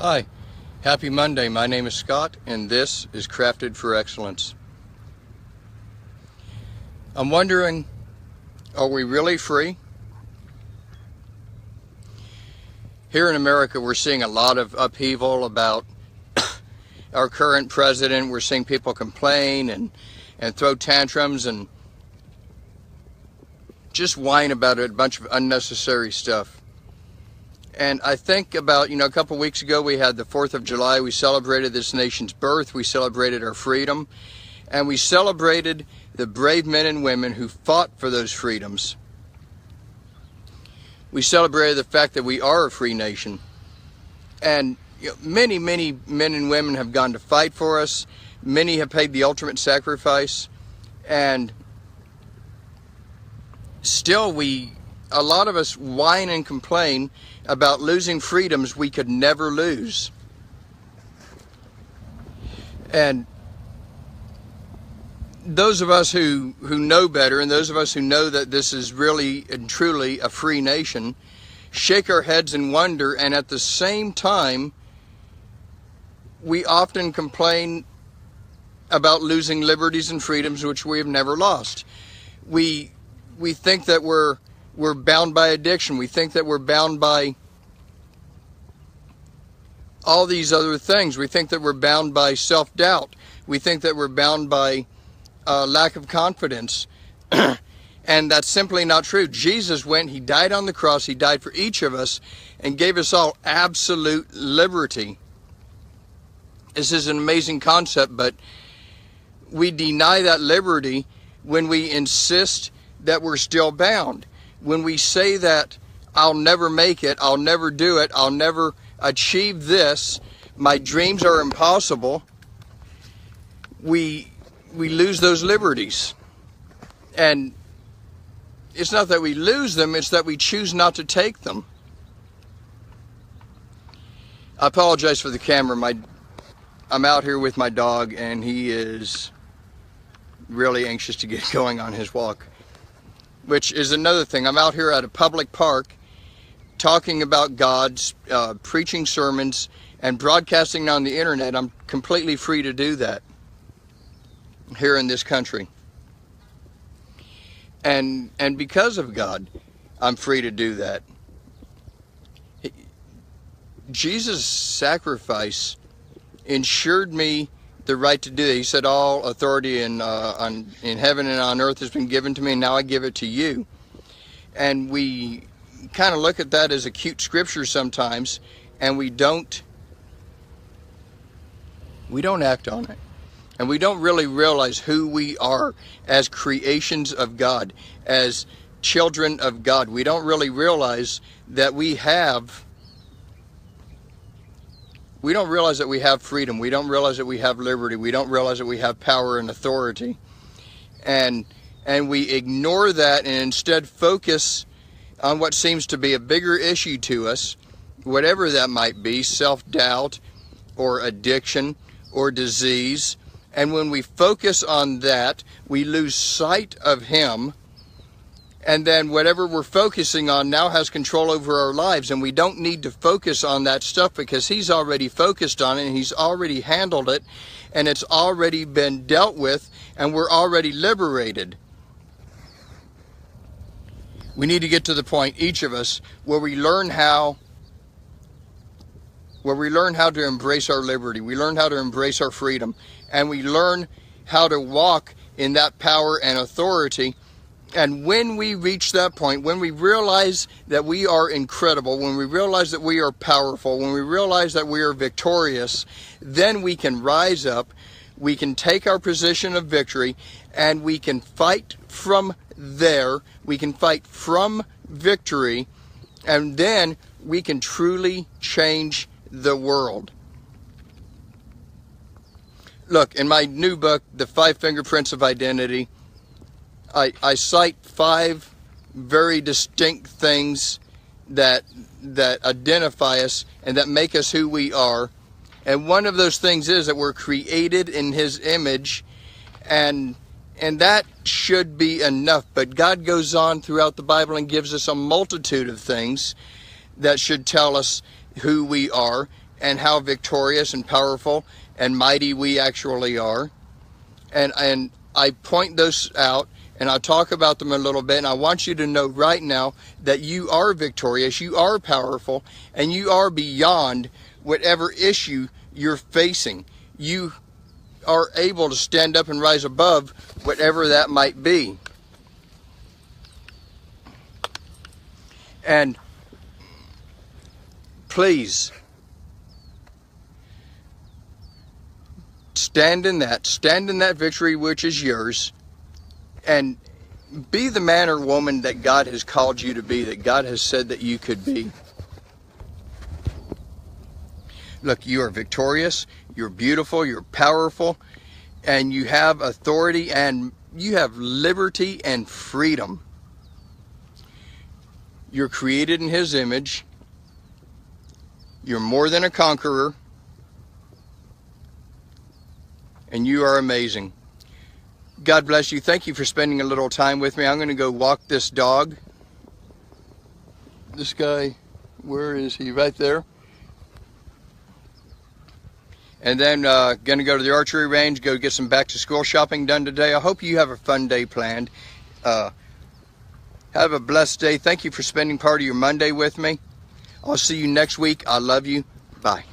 Hi, happy Monday. My name is Scott, and this is Crafted for Excellence. I'm wondering, are we really free? Here in America, we're seeing a lot of upheaval about our current president. We're seeing people complain and throw tantrums and just whine about a bunch of unnecessary stuff. And I think about, a couple weeks ago we had the 4th of July. We celebrated this nation's birth. We celebrated our freedom. And we celebrated the brave men and women who fought for those freedoms. We celebrated the fact that we are a free nation. And many, many men and women have gone to fight for us. Many have paid the ultimate sacrifice. And still a lot of us whine and complain about losing freedoms we could never lose. And those of us who know better, and those of us who know that this is really and truly a free nation, shake our heads in wonder, and at the same time, we often complain about losing liberties and freedoms which we have never lost. We think that we're bound by addiction. We think that we're bound by all these other things. We think that we're bound by self-doubt. We think that we're bound by lack of confidence. And that's simply not true. Jesus went, He died on the cross, He died for each of us and gave us all absolute liberty. This is an amazing concept, but we deny that liberty when we insist that we're still bound. When we say that I'll never make it, I'll never do it, I'll never achieve this, my dreams are impossible, we lose those liberties. And it's not that we lose them, it's that we choose not to take them. I apologize for the camera. I'm out here with my dog, and he is really anxious to get going on his walk. Which is another thing. I'm out here at a public park talking about God, preaching sermons, and broadcasting on the internet. I'm completely free to do that here in this country. And because of God, I'm free to do that. Jesus' sacrifice ensured me the right to do that. He said, all authority in heaven and on earth has been given to me, and now I give it to you. And we kind of look at that as a cute scripture sometimes, and we don't act on it. And we don't really realize who we are as creations of God, as children of God. We don't really realize that we don't realize that we have freedom. We don't realize that we have liberty. We don't realize that we have power and authority. And we ignore that and instead focus on what seems to be a bigger issue to us, whatever that might be, self-doubt or addiction or disease. And when we focus on that, we lose sight of Him. And then whatever we're focusing on now has control over our lives. And we don't need to focus on that stuff because He's already focused on it and He's already handled it. And it's already been dealt with and we're already liberated. We need to get to the point, each of us, where we learn how to embrace our liberty. We learn how to embrace our freedom. And we learn how to walk in that power and authority. And when we reach that point, when we realize that we are incredible, when we realize that we are powerful, when we realize that we are victorious, then we can rise up, we can take our position of victory, and we can fight from there. We can fight from victory, and then we can truly change the world. Look, in my new book, The 5 Fingerprints of Identity, I cite 5 very distinct things that identify us and that make us who we are. And one of those things is that we're created in His image, and that should be enough. But God goes on throughout the Bible and gives us a multitude of things that should tell us who we are. and how victorious and powerful and mighty we actually are. And I point those out, and I'll talk about them a little bit, and I want you to know right now that you are victorious, you are powerful, and you are beyond whatever issue you're facing. You are able to stand up and rise above whatever that might be. And please, stand in that victory which is yours, and be the man or woman that God has called you to be, that God has said that you could be. Look, you are victorious, you're beautiful, you're powerful, and you have authority, and you have liberty and freedom. You're created in His image. You're more than a conqueror. And you are amazing. God bless you. Thank you for spending a little time with me. I'm going to go walk this dog. This guy, where is he? Right there. And then going to go to the archery range, go get some back to school shopping done today. I hope you have a fun day planned. Have a blessed day. Thank you for spending part of your Monday with me. I'll see you next week. I love you. Bye.